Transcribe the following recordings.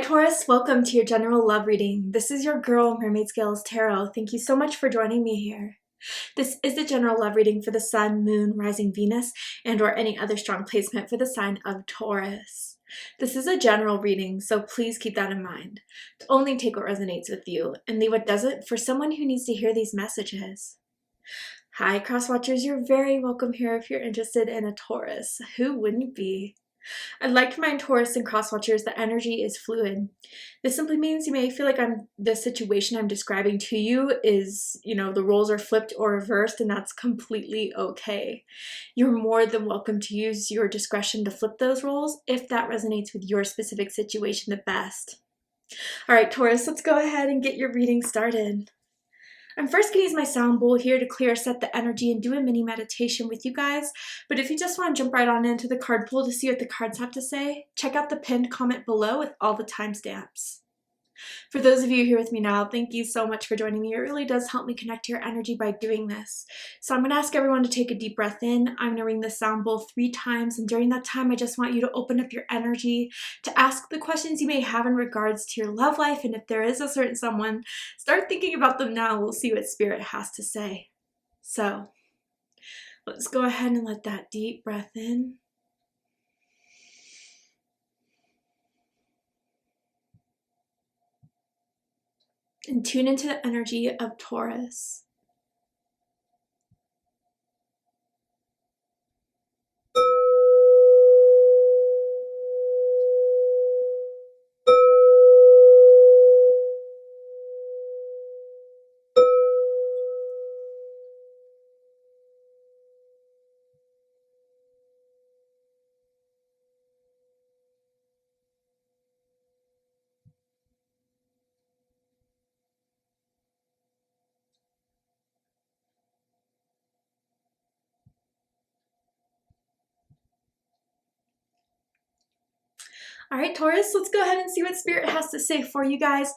Taurus, welcome to your general love reading. This is your girl, Mermaid Scales Tarot. Thank you so much for joining me here. This is the general love reading for the Sun, Moon, Rising Venus, and or any other strong placement for the sign of Taurus. This is a general reading, so please keep that in mind. Only take what resonates with you and leave what doesn't for someone who needs to hear these messages. Hi, cross watchers. You're very welcome here if you're interested in a Taurus. Who wouldn't be? I'd like to remind Taurus and cross watchers that energy is fluid. This simply means you may feel like the situation I'm describing to you is, the roles are flipped or reversed, and that's completely okay. You're more than welcome to use your discretion to flip those roles if that resonates with your specific situation the best. All right, Taurus, let's go ahead and get your reading started. I'm first going to use my sound bowl here to clear set the energy and do a mini meditation with you guys. But if you just want to jump right on into the card pool to see what the cards have to say, check out the pinned comment below with all the timestamps. For those of you here with me now, thank you so much for joining me. It really does help me connect to your energy by doing this. So I'm going to ask everyone to take a deep breath in. I'm going to ring the sound bowl 3 times, and during that time, I just want you to open up your energy to ask the questions you may have in regards to your love life, and if there is a certain someone, start thinking about them now. We'll see what Spirit has to say. So let's go ahead and let that deep breath in. And tune into the energy of Taurus. All right, Taurus, let's go ahead and see what Spirit has to say for you guys.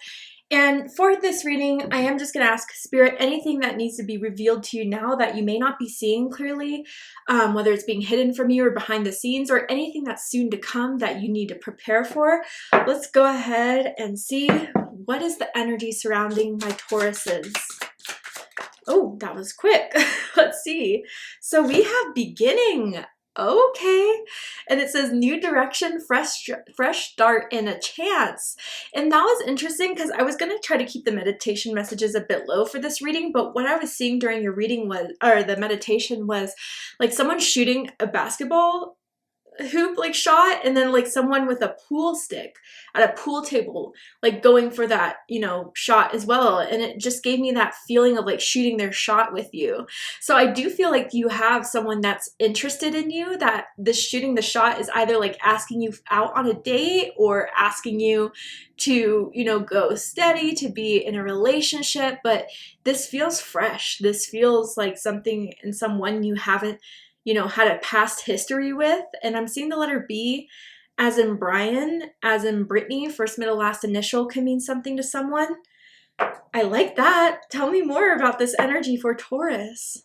And for this reading, I am just going to ask Spirit anything that needs to be revealed to you now that you may not be seeing clearly, whether it's being hidden from you or behind the scenes, or anything that's soon to come that you need to prepare for. Let's go ahead and see what is the energy surrounding my Tauruses. Oh, that was quick. Let's see. So we have beginning. Okay. And it says new direction, fresh start, and a chance. And that was interesting because I was going to try to keep the meditation messages a bit low for this reading, but what I was seeing during your reading was, or the meditation was, like someone shooting a basketball hoop shot, and then someone with a pool stick at a pool table going for that shot as well, and it just gave me that feeling of shooting their shot with you. So I do feel like you have someone that's interested in you, that this shooting the shot is either asking you out on a date or asking you to go steady, to be in a relationship. But this feels fresh. This feels like something and someone you haven't had a past history with. And I'm seeing the letter B as in Brian, as in Brittany, first, middle, last initial can mean something to someone. I like that. Tell me more about this energy for Taurus.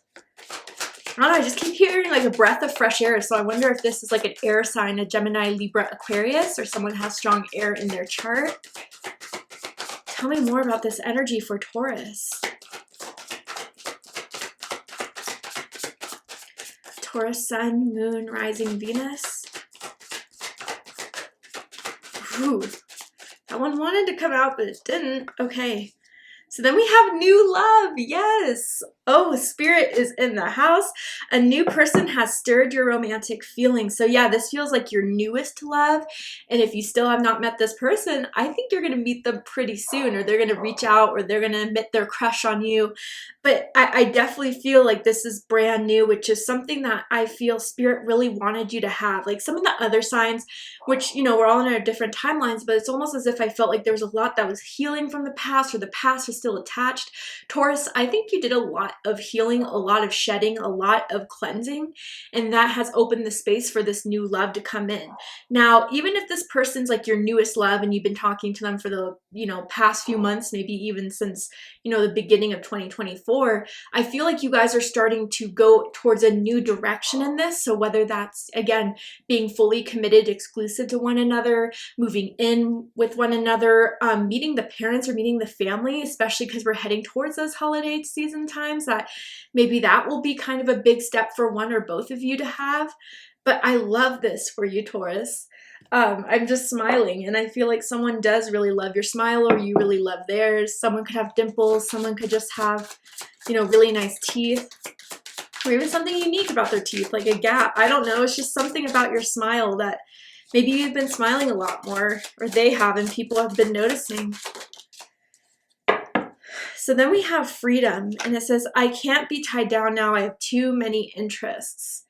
I don't know, I just keep hearing a breath of fresh air. So I wonder if this is an air sign, a Gemini, Libra, Aquarius, or someone has strong air in their chart. Tell me more about this energy for Taurus. Taurus, Sun, Moon, Rising Venus. Ooh, that one wanted to come out, but it didn't. Okay. So then we have new love. Yes. Oh, Spirit is in the house. A new person has stirred your romantic feelings. So yeah, this feels like your newest love. And if you still have not met this person, I think you're going to meet them pretty soon, or they're going to reach out, or they're going to admit their crush on you. But I definitely feel like this is brand new, which is something that I feel Spirit really wanted you to have. Some of the other signs, which, we're all in our different timelines, but it's almost as if I felt like there was a lot that was healing from the past, or the past was still attached. Taurus, I think you did a lot of healing, a lot of shedding, a lot of cleansing, and that has opened the space for this new love to come in. Now, even if this person's like your newest love and you've been talking to them for the, past few months, maybe even since, the beginning of 2024, I feel like you guys are starting to go towards a new direction in this. So whether that's, again, being fully committed, exclusive to one another, moving in with one another, meeting the parents or meeting the family, especially because we're heading towards those holiday season times, that maybe that will be kind of a big step for one or both of you to have. But I love this for you, Taurus. I'm just smiling, and I feel like someone does really love your smile, or you really love theirs. Someone could have dimples, someone could just have, really nice teeth, or even something unique about their teeth, like a gap. I don't know, it's just something about your smile that maybe you've been smiling a lot more, or they have, and people have been noticing. So then we have freedom, and it says, I can't be tied down now, I have too many interests.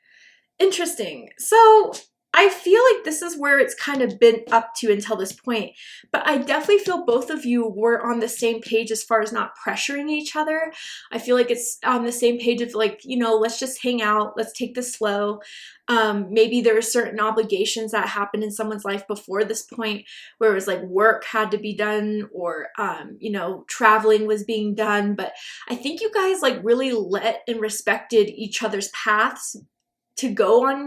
Interesting. So I feel like this is where it's kind of been up to until this point, but I definitely feel both of you were on the same page as far as not pressuring each other. I feel like it's on the same page of like, let's just hang out, let's take this slow. Maybe there are certain obligations that happened in someone's life before this point where it was like work had to be done, or, traveling was being done. But I think you guys like really let and respected each other's paths to go on,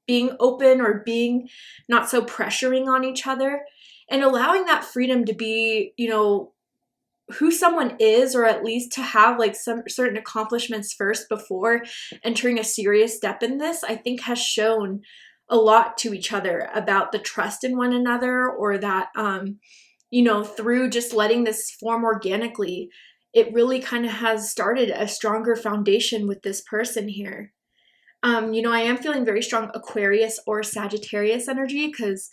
being open or being not so pressuring on each other, and allowing that freedom to be, who someone is, or at least to have like some certain accomplishments first before entering a serious step in this, I think has shown a lot to each other about the trust in one another, or that, through just letting this form organically, it really kind of has started a stronger foundation with this person here. I am feeling very strong Aquarius or Sagittarius energy, because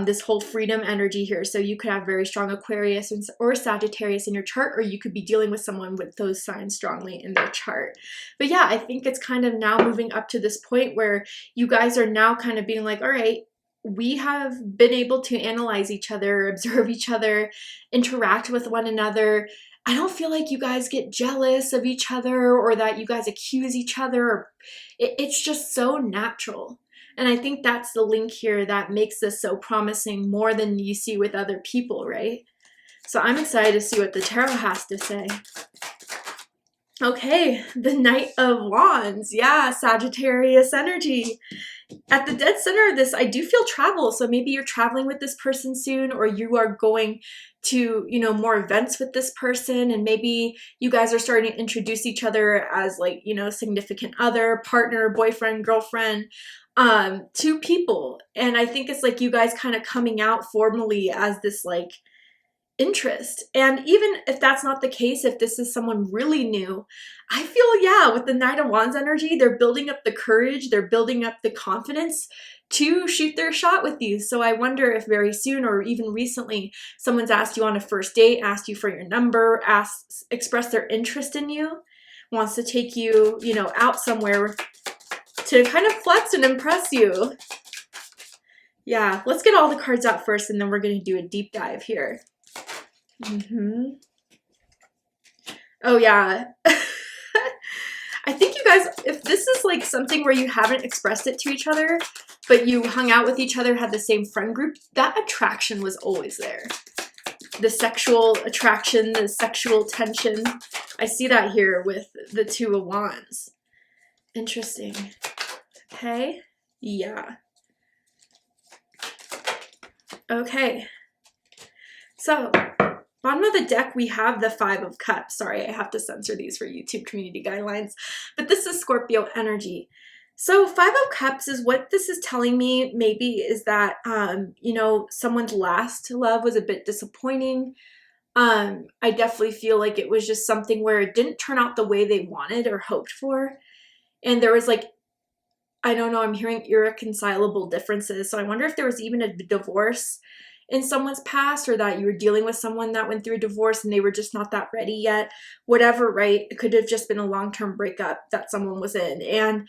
this whole freedom energy here. So you could have very strong Aquarius or Sagittarius in your chart, or you could be dealing with someone with those signs strongly in their chart. But yeah, I think it's kind of now moving up to this point where you guys are now kind of being like, all right, we have been able to analyze each other, observe each other, interact with one another. I don't feel like you guys get jealous of each other, or that you guys accuse each other. It's just so natural. And I think that's the link here that makes this so promising, more than you see with other people, right? So I'm excited to see what the tarot has to say. Okay, the Knight of Wands. Yeah, Sagittarius energy. At the dead center of this, I do feel travel. So maybe you're traveling with this person soon, or you are going to, more events with this person. And maybe you guys are starting to introduce each other as like, significant other, partner, boyfriend, girlfriend, to people. And I think it's like you guys kind of coming out formally as this like interest. And even if that's not the case, if this is someone really new, I feel, yeah, with the Knight of Wands energy, they're building up the courage, they're building up the confidence to shoot their shot with you. So I wonder if very soon, or even recently, someone's asked you on a first date, asked you for your number, expressed their interest in you, wants to take you, out somewhere to kind of flex and impress you. Yeah, let's get all the cards out first, and then we're going to do a deep dive here. Oh yeah. I think you guys, if this is like something where you haven't expressed it to each other, but you hung out with each other, had the same friend group, that attraction was always there. The sexual attraction, the sexual tension. I see that here with the Two of Wands. Interesting. Okay. Yeah. Okay. So, bottom of the deck, we have the Five of Cups. Sorry, I have to censor these for YouTube community guidelines. But this is Scorpio energy. So Five of Cups is what this is telling me maybe is that, someone's last love was a bit disappointing. I definitely feel like it was just something where it didn't turn out the way they wanted or hoped for. And there was like, I don't know, I'm hearing irreconcilable differences. So I wonder if there was even a divorce in someone's past, or that you were dealing with someone that went through a divorce and they were just not that ready yet. Whatever, right? It could have just been a long-term breakup that someone was in. And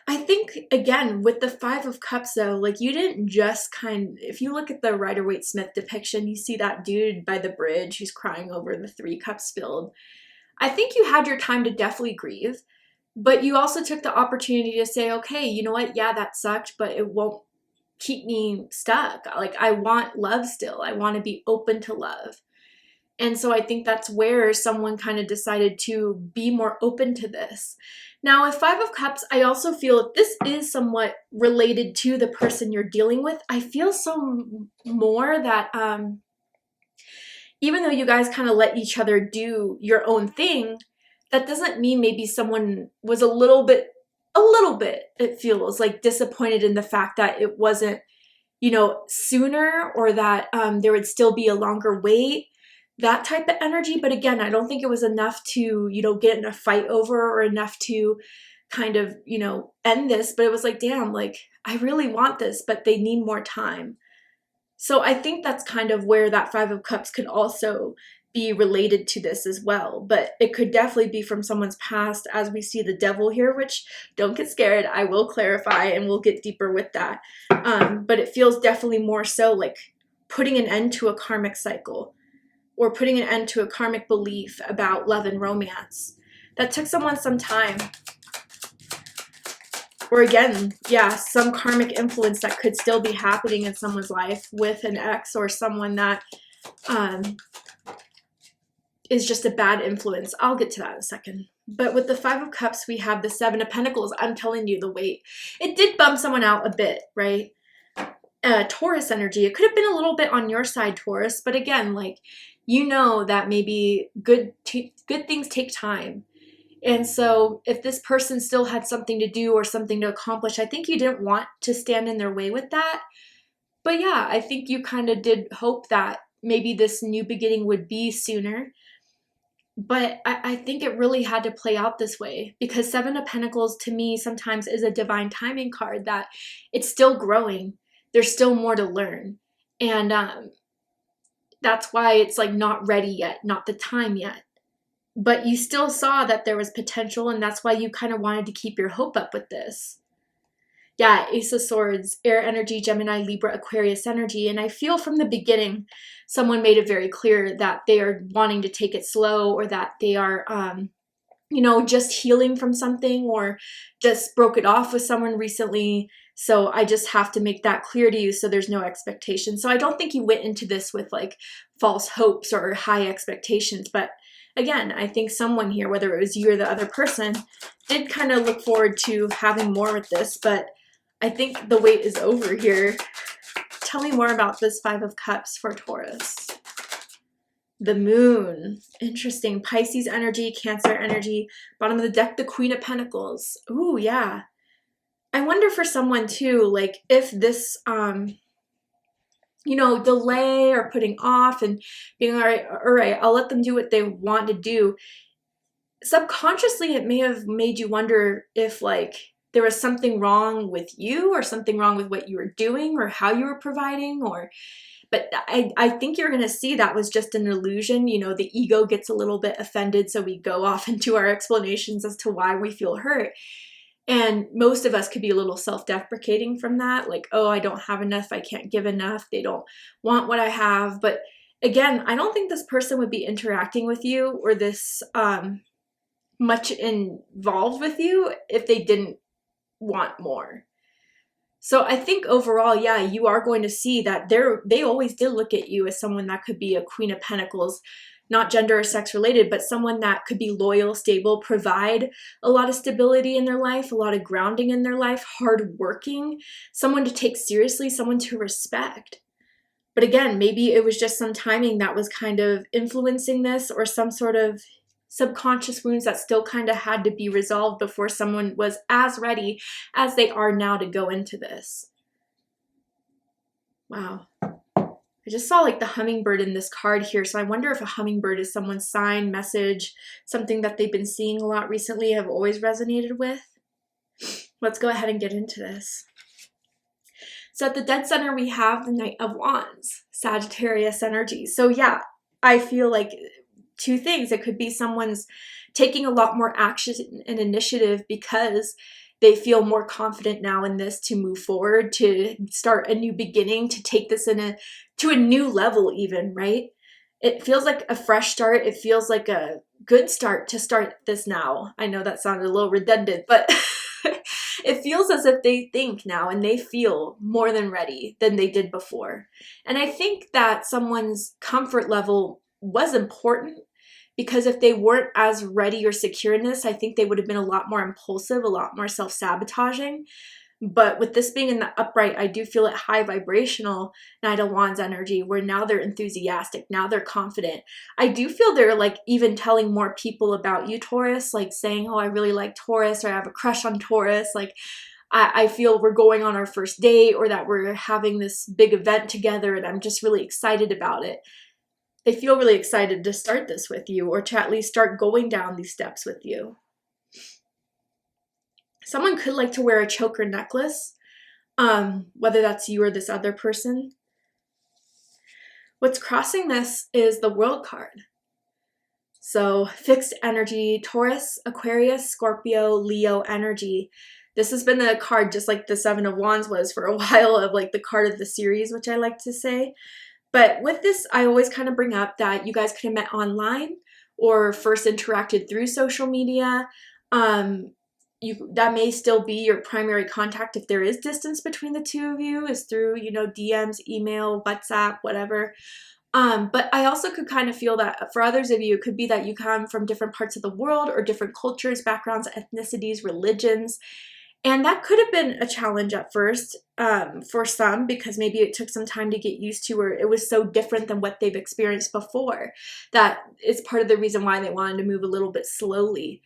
I think, again, with the Five of Cups, though, like, you didn't just if you look at the Rider-Waite-Smith depiction, you see that dude by the bridge who's crying over the 3 cups spilled. I think you had your time to definitely grieve, but you also took the opportunity to say, okay, you know what? Yeah, that sucked, but it won't keep me stuck. Like, I want love still. I want to be open to love. And so I think that's where someone kind of decided to be more open to this. Now, with Five of Cups, I also feel if this is somewhat related to the person you're dealing with, I feel so more that even though you guys kind of let each other do your own thing, that doesn't mean maybe someone was a little bit, it feels like, disappointed in the fact that it wasn't, sooner, or that there would still be a longer wait, that type of energy. But again, I don't think it was enough to, get in a fight over, or enough to kind of, end this. But it was like, damn, like, I really want this, but they need more time. So I think that's kind of where that Five of Cups could also be related to this as well. But it could definitely be from someone's past, as we see the Devil here, which, don't get scared, I will clarify and we'll get deeper with that. But it feels definitely more so like putting an end to a karmic cycle, or putting an end to a karmic belief about love and romance that took someone some time. Or again, yeah, some karmic influence that could still be happening in someone's life with an ex, or someone that is just a bad influence. I'll get to that in a second. But with the Five of Cups, we have the Seven of Pentacles. I'm telling you, the weight. It did bum someone out a bit, right? Taurus energy. It could have been a little bit on your side, Taurus. But again, like, that maybe good things take time. And so if this person still had something to do or something to accomplish, I think you didn't want to stand in their way with that. But yeah, I think you kind of did hope that maybe this new beginning would be sooner. But I think it really had to play out this way, because Seven of Pentacles to me sometimes is a divine timing card, that it's still growing. There's still more to learn. And that's why it's like not ready yet, not the time yet. But you still saw that there was potential, and that's why you kind of wanted to keep your hope up with this. Yeah, Ace of Swords, air energy, Gemini, Libra, Aquarius energy. And I feel from the beginning, someone made it very clear that they are wanting to take it slow, or that they are, just healing from something, or just broke it off with someone recently. So I just have to make that clear to you, so there's no expectation. So I don't think you went into this with like false hopes or high expectations. But again, I think someone here, whether it was you or the other person, did kind of look forward to having more with this. But I think the wait is over here. Tell me more about this Five of Cups for Taurus. The Moon. Interesting. Pisces energy, Cancer energy. Bottom of the deck, the Queen of Pentacles. Ooh, yeah. I wonder for someone too, like, if this, delay or putting off and being all right, I'll let them do what they want to do. Subconsciously, it may have made you wonder if, like, there was something wrong with you, or something wrong with what you were doing, or how you were providing, but I think you're going to see that was just an illusion. The ego gets a little bit offended, so we go off into our explanations as to why we feel hurt. And most of us could be a little self-deprecating from that. Like, oh, I don't have enough. I can't give enough. They don't want what I have. But again, I don't think this person would be interacting with you, or this much involved with you, if they didn't want more. So I think overall, yeah, you are going to see that they always did look at you as someone that could be a Queen of Pentacles, not gender or sex related, but someone that could be loyal, stable, provide a lot of stability in their life, a lot of grounding in their life, hardworking, someone to take seriously, someone to respect. But again, maybe it was just some timing that was kind of influencing this, or some sort of subconscious wounds that still kind of had to be resolved before someone was as ready as they are now to go into this. Wow. I just saw like the hummingbird in this card here. So I wonder if a hummingbird is someone's sign, message, something that they've been seeing a lot recently, have always resonated with. Let's go ahead and get into this. So at the dead center, we have the Knight of Wands, Sagittarius energy. So yeah, I feel like two things. It could be someone's taking a lot more action and initiative because they feel more confident now in this to move forward, to start a new beginning, to take this to a new level even, right? It feels like a fresh start. It feels like a good start to start this now. I know that sounded a little redundant, but it feels as if they think now and they feel more than ready than they did before. And I think that someone's comfort level was important, because if they weren't as ready or secure in this, I think they would have been a lot more impulsive, a lot more self-sabotaging. But with this being in the upright, I do feel it high vibrational Knight of Wands energy, where now they're enthusiastic, now they're confident. I do feel they're like even telling more people about you, Taurus, like saying, oh, I really like Taurus, or I have a crush on Taurus. Like I feel we're going on our first date, or that we're having this big event together and I'm just really excited about it. They feel really excited to start this with you, or to at least start going down these steps with you. Someone could like to wear a choker necklace, whether that's you or this other person. What's crossing this is the World card. So fixed energy, Taurus, Aquarius, Scorpio, Leo energy. This has been the card just like the Seven of Wands was for a while, of like the card of the series, which I like to say. But with this, I always kind of bring up that you guys could have met online or first interacted through social media. That may still be your primary contact if there is distance between the two of you, is through, DMs, email, WhatsApp, whatever. But I also could kind of feel that for others of you, it could be that you come from different parts of the world or different cultures, backgrounds, ethnicities, religions. And that could have been a challenge at first for some, because maybe it took some time to get used to, or it was so different than what they've experienced before. That is part of the reason why they wanted to move a little bit slowly.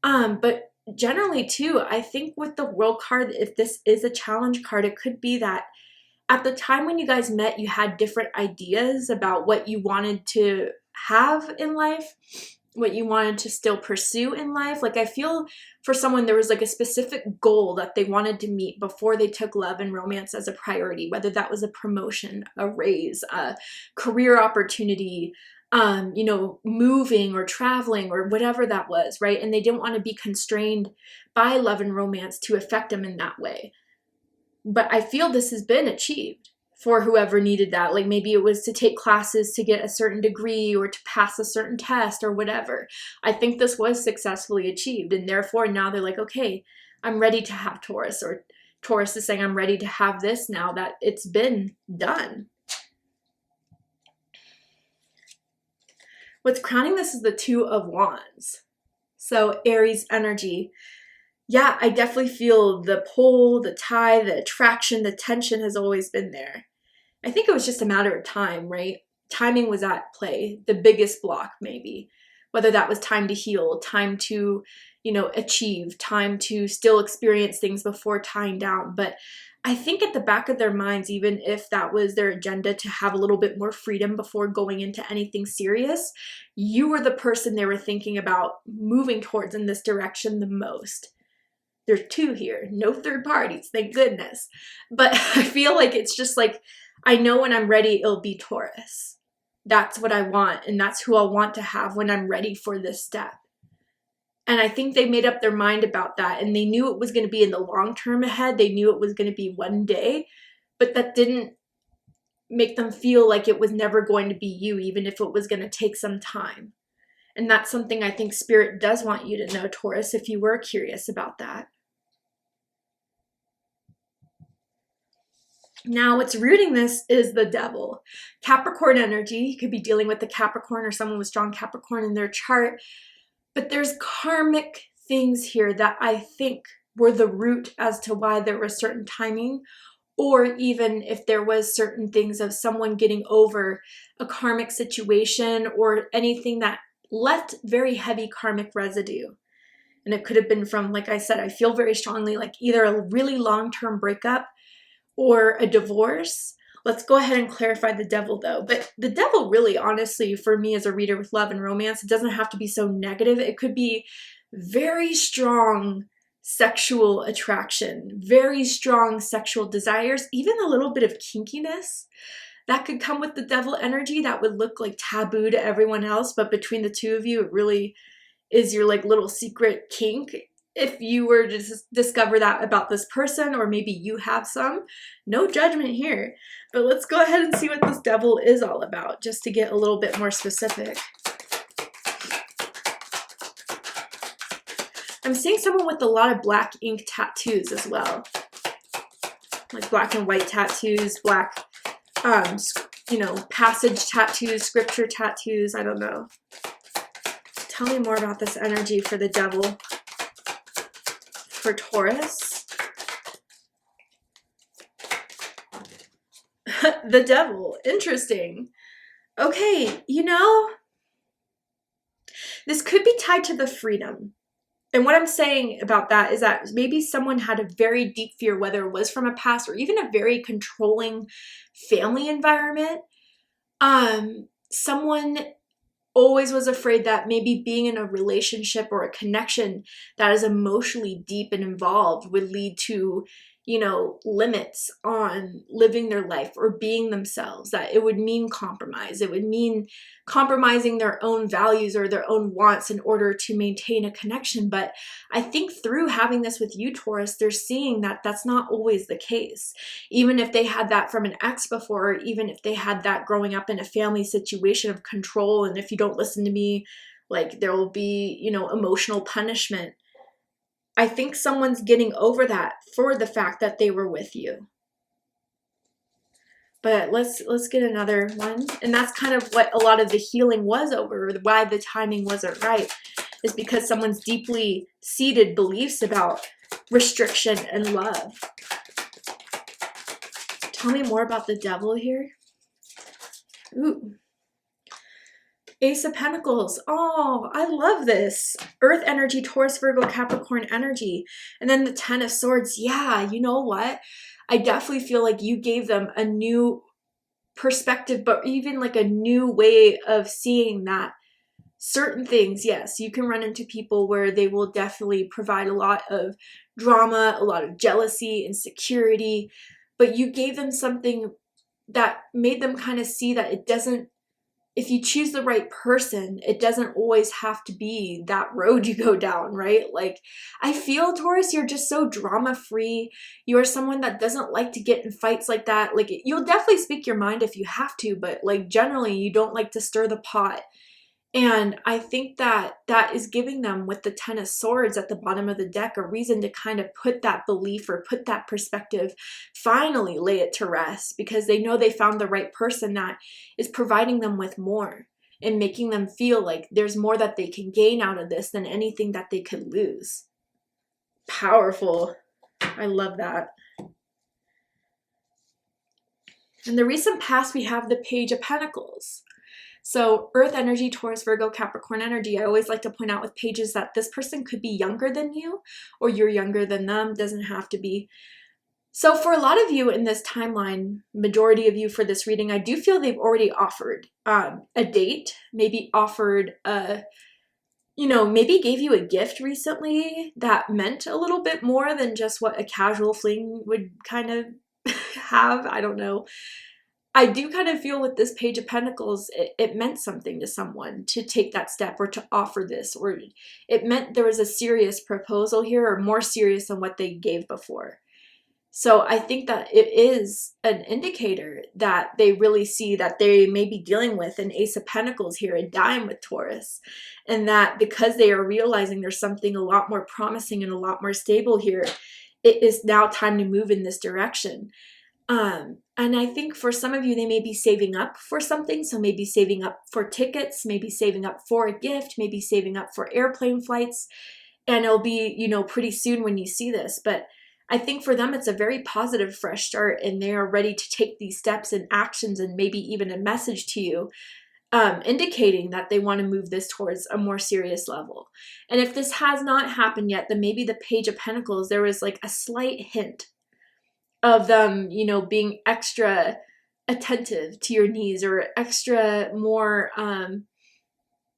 But generally too, I think with the World card, if this is a challenge card, it could be that at the time when you guys met, you had different ideas about what you wanted to have in life, what you wanted to still pursue in life. Like I feel for someone, there was like a specific goal that they wanted to meet before they took love and romance as a priority, whether that was a promotion, a raise, a career opportunity, moving or traveling or whatever that was, right? And they didn't want to be constrained by love and romance to affect them in that way. But I feel this has been achieved for whoever needed that. Like maybe it was to take classes to get a certain degree or to pass a certain test or whatever. I think this was successfully achieved. And therefore now they're like, okay, I'm ready to have Taurus, or Taurus is saying, I'm ready to have this now that it's been done. What's crowning this is the Two of Wands. So Aries energy. Yeah, I definitely feel the pull, the tie, the attraction, the tension has always been there. I think it was just a matter of time, right? Timing was at play, the biggest block maybe. Whether that was time to heal, time to, achieve, time to still experience things before tying down. But I think at the back of their minds, even if that was their agenda to have a little bit more freedom before going into anything serious, you were the person they were thinking about moving towards in this direction the most. There's two here, no third parties, thank goodness. But I feel like it's just like, I know when I'm ready, it'll be Taurus. That's what I want, and that's who I'll want to have when I'm ready for this step. And I think they made up their mind about that, and they knew it was going to be in the long term ahead. They knew it was going to be one day, but that didn't make them feel like it was never going to be you, even if it was going to take some time. And that's something I think Spirit does want you to know, Taurus, if you were curious about that. Now, what's rooting this is the Devil. Capricorn energy. You could be dealing with the Capricorn or someone with strong Capricorn in their chart. But there's karmic things here that I think were the root as to why there was certain timing, or even if there was certain things of someone getting over a karmic situation or anything that left very heavy karmic residue. And it could have been from, like I said, I feel very strongly like either a really long-term breakup or a divorce. Let's go ahead and clarify the Devil though. But the Devil really, honestly, for me as a reader with love and romance, it doesn't have to be so negative. It could be very strong sexual attraction, very strong sexual desires, even a little bit of kinkiness that could come with the Devil energy that would look like taboo to everyone else. But between the two of you, it really is your like little secret kink. if you were to discover that about this person, or maybe you have some. No judgment here. But let's go ahead and see what this devil is all about, just to get a little bit more specific. I'm seeing someone with a lot of black ink tattoos as well. Like black and white tattoos, black, you know, passage tattoos, scripture tattoos, I don't know. Tell me more about this energy for the devil. For Taurus. The devil. Interesting. Okay, you know, this could be tied to the freedom. And what I'm saying about that is that maybe someone had a very deep fear, whether it was from a past or even a very controlling family environment. Someone always was afraid that maybe being in a relationship or a connection that is emotionally deep and involved would lead to, you know, limits on living their life or being themselves, that it would mean compromise. It would mean compromising their own values or their own wants in order to maintain a connection. But I think through having this with you, Taurus, they're seeing that that's not always the case. Even if they had that from an ex before, or even if they had that growing up in a family situation of control, and if you don't listen to me, like there will be, you know, emotional punishment. I think someone's getting over that for the fact that they were with you. But let's get another one. And that's kind of what a lot of the healing was over, why the timing wasn't right, is because someone's deeply seated beliefs about restriction and love. Tell me more about the devil here. Ooh. Ace of Pentacles. Oh, I love this. Earth energy, Taurus, Virgo, Capricorn energy. And then the Ten of Swords. Yeah, you know what? I definitely feel like you gave them a new perspective, but even like a new way of seeing that certain things, yes, you can run into people where they will definitely provide a lot of drama, a lot of jealousy, insecurity, but you gave them something that made them kind of see that it doesn't, if you choose the right person, it doesn't always have to be that road you go down, right? Like, I feel, Taurus, you're just so drama-free. You're someone that doesn't like to get in fights like that. Like, you'll definitely speak your mind if you have to, but like generally you don't like to stir the pot. And I think that that is giving them, with the Ten of Swords at the bottom of the deck, a reason to kind of put that belief or put that perspective, finally lay it to rest, because they know they found the right person that is providing them with more and making them feel like there's more that they can gain out of this than anything that they could lose. Powerful. I love that. In the recent past, we have the Page of Pentacles. So Earth energy, Taurus, Virgo, Capricorn energy. I always like to point out with pages that this person could be younger than you, or you're younger than them. Doesn't have to be. So for a lot of you in this timeline, majority of you for this reading, I do feel they've already offered a date, maybe offered you know, maybe gave you a gift recently that meant a little bit more than just what a casual fling would kind of have. I don't know. I do kind of feel with this Page of Pentacles, it meant something to someone to take that step or to offer this, or it meant there was a serious proposal here, or more serious than what they gave before. So I think that it is an indicator that they really see that they may be dealing with an Ace of Pentacles here, a dime with Taurus, and that because they are realizing there's something a lot more promising and a lot more stable here, it is now time to move in this direction. And I think for some of you, they may be saving up for something. So maybe saving up for tickets, maybe saving up for a gift, maybe saving up for airplane flights. And it'll be, you know, pretty soon when you see this. But I think for them, it's a very positive fresh start, and they are ready to take these steps and actions, and maybe even a message to you, indicating that they want to move this towards a more serious level. And if this has not happened yet, then maybe the Page of Pentacles, there was like a slight hint of them, you know, being extra attentive to your needs, or extra more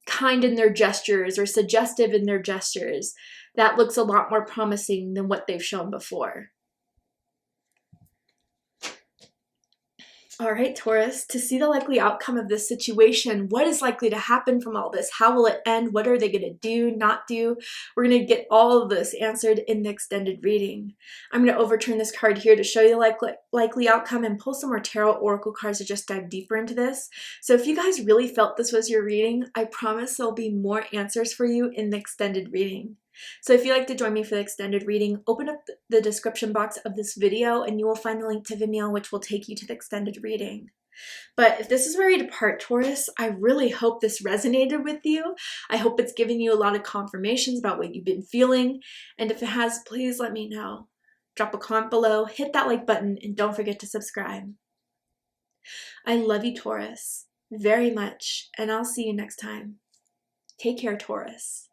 kind in their gestures, or suggestive in their gestures. That looks a lot more promising than what they've shown before. All right, Taurus, to see the likely outcome of this situation, what is likely to happen from all this? How will it end? What are they going to do, not do? We're going to get all of this answered in the extended reading. I'm going to overturn this card here to show you the likely outcome and pull some more tarot oracle cards to just dive deeper into this. So if you guys really felt this was your reading, I promise there'll be more answers for you in the extended reading. So if you'd like to join me for the extended reading, open up the description box of this video and you will find the link to Vimeo, which will take you to the extended reading. But if this is where you depart, Taurus, I really hope this resonated with you. I hope it's given you a lot of confirmations about what you've been feeling. And if it has, please let me know. Drop a comment below, hit that like button, and don't forget to subscribe. I love you, Taurus, very much, and I'll see you next time. Take care, Taurus.